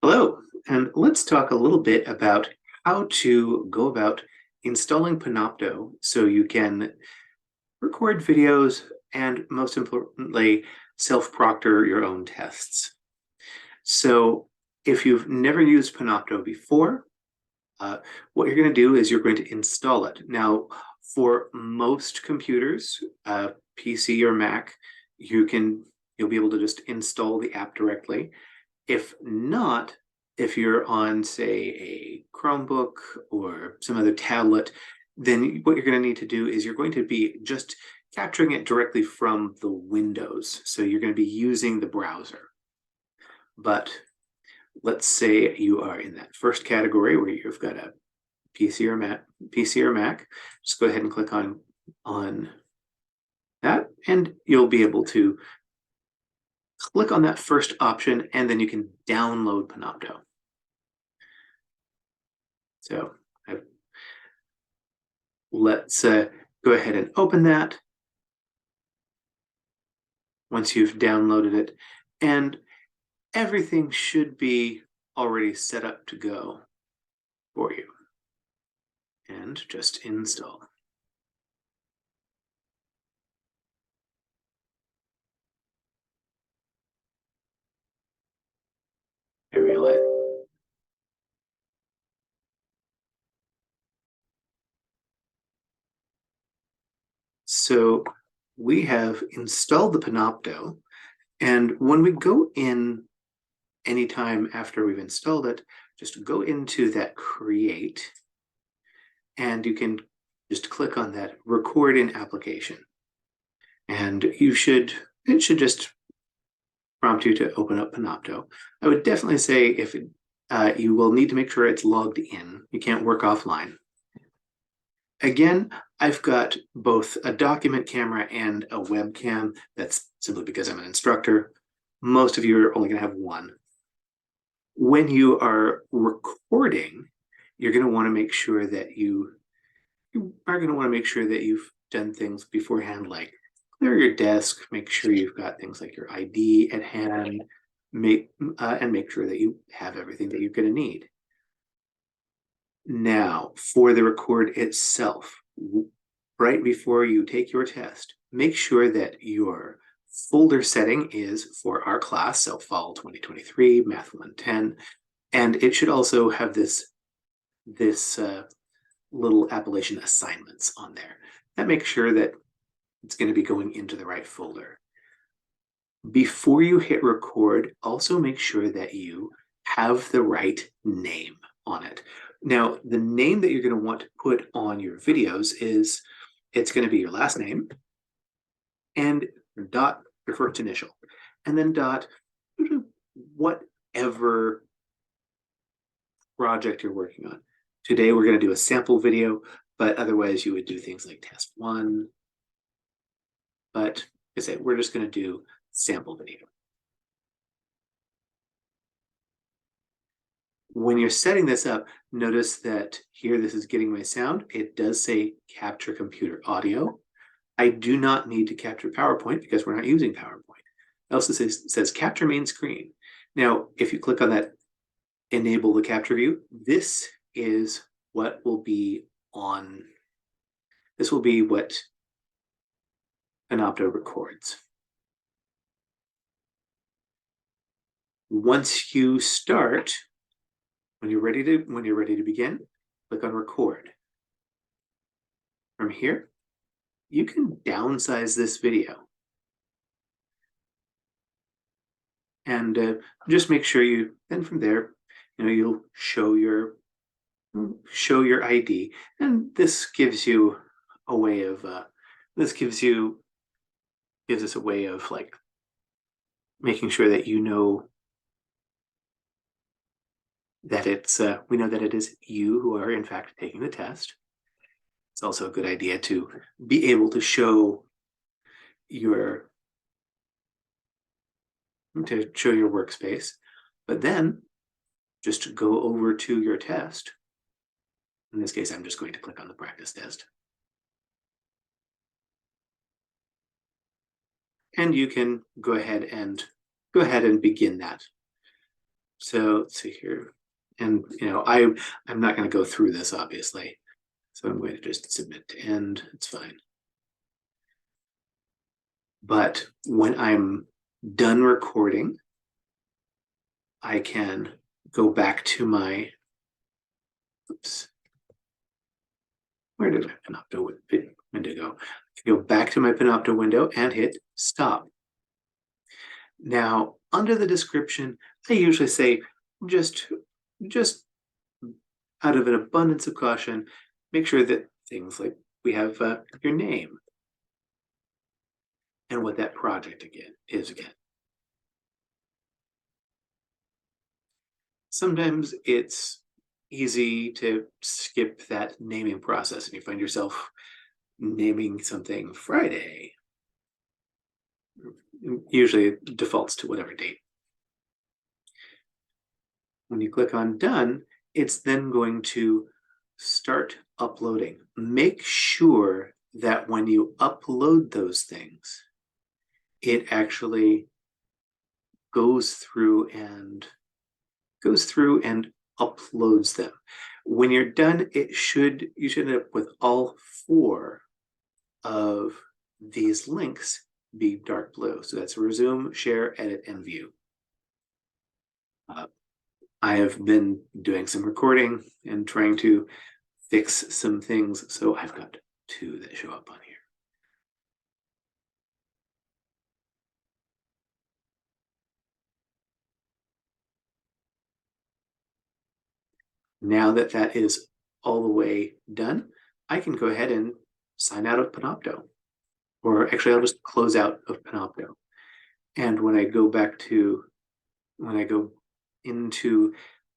Hello, and let's talk a little bit about how to go about installing Panopto so you can record videos and, most importantly, self-proctor your own tests. So if you've never used Panopto before, uh, what you're going to do is you're going to install it. Now, for most computers, PC or Mac, you'll be able to just install the app directly. If not, if you're on, say, a Chromebook or some other tablet, then what you're going to need to do is you're going to be just capturing it directly from the Windows. So you're going to be using the browser. But let's say you are in that first category where you've got a PC or Mac. Just go ahead and click on that, and you'll be able to click on that first option, and then you can download Panopto. So let's go ahead and open that once you've downloaded it, and everything should be already set up to go for you. And just install. Area light. So we have installed the Panopto, and when we go in anytime after we've installed it, just go into that create, and you can just click on that record in application. And it should just prompt you to open up Panopto. I would definitely say if you will need to make sure it's logged in. You can't work offline. Again, I've got both a document camera and a webcam. That's simply because I'm an instructor. Most of you are only going to have one. When you are recording, you're going to want to make sure that you are going to want to make sure that you've done things beforehand, like clear your desk, make sure you've got things like your ID at hand, make sure that you have everything that you're going to need. Now, for the record itself, right before you take your test, make sure that your folder setting is for our class, so Fall 2023, Math 110, and it should also have this little appellation assignments on there. That makes sure that it's going to be going into the right folder. Before you hit record, also make sure that you have the right name on it. Now, the name that you're going to want to put on your videos it's going to be your last name and dot, your first initial, and then dot, whatever project you're working on. Today, we're going to do a sample video, but otherwise you would do things like test 1. But I say we're just going to do sample video. When you're setting this up, notice that here this is getting my sound. It does say capture computer audio. I do not need to capture PowerPoint because we're not using PowerPoint. It also says capture main screen. Now, if you click on that enable the capture view, this is what will be on. This will be what Panopto records. Once you start, when you're ready to begin, click on record. From here, you can downsize this video. And just make sure then from there, you'll show your ID, and this gives you a way of gives us a way of like making sure that that we know that it is you who are in fact taking the test. It's also a good idea to be able to show your workspace, but then just go over to your test. In this case, I'm just going to click on the practice test. And you can go ahead and begin that. So let's see here. And I'm not going to go through this obviously. So I'm going to just submit to end. It's fine. But when I'm done recording, I can go back to my, oops, where did my Panopto window go? I can go back to my Panopto window and hit stop. Now, under the description, I usually say just out of an abundance of caution, make sure that things like we have your name and what that project is again. Sometimes it's easy to skip that naming process and you find yourself naming something Friday. Usually it defaults to whatever date. When you click on done, it's then going to start uploading. Make sure that when you upload those things, it actually goes through and uploads them. When you're done, you should end up with all 4 of these links be dark blue. So that's resume, share, edit, and view. I have been doing some recording and trying to fix some things, so I've got 2 that show up on here. Now that that is all the way done, I can go ahead and sign out of Panopto. Or actually, I'll just close out of Panopto. And when I go into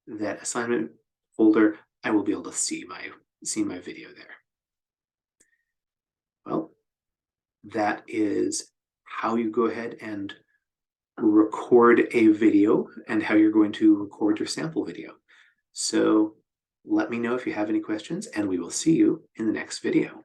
that assignment folder, I will be able to see my video there. Well, that is how you go ahead and record a video and how you're going to record your sample video. So let me know if you have any questions, and we will see you in the next video.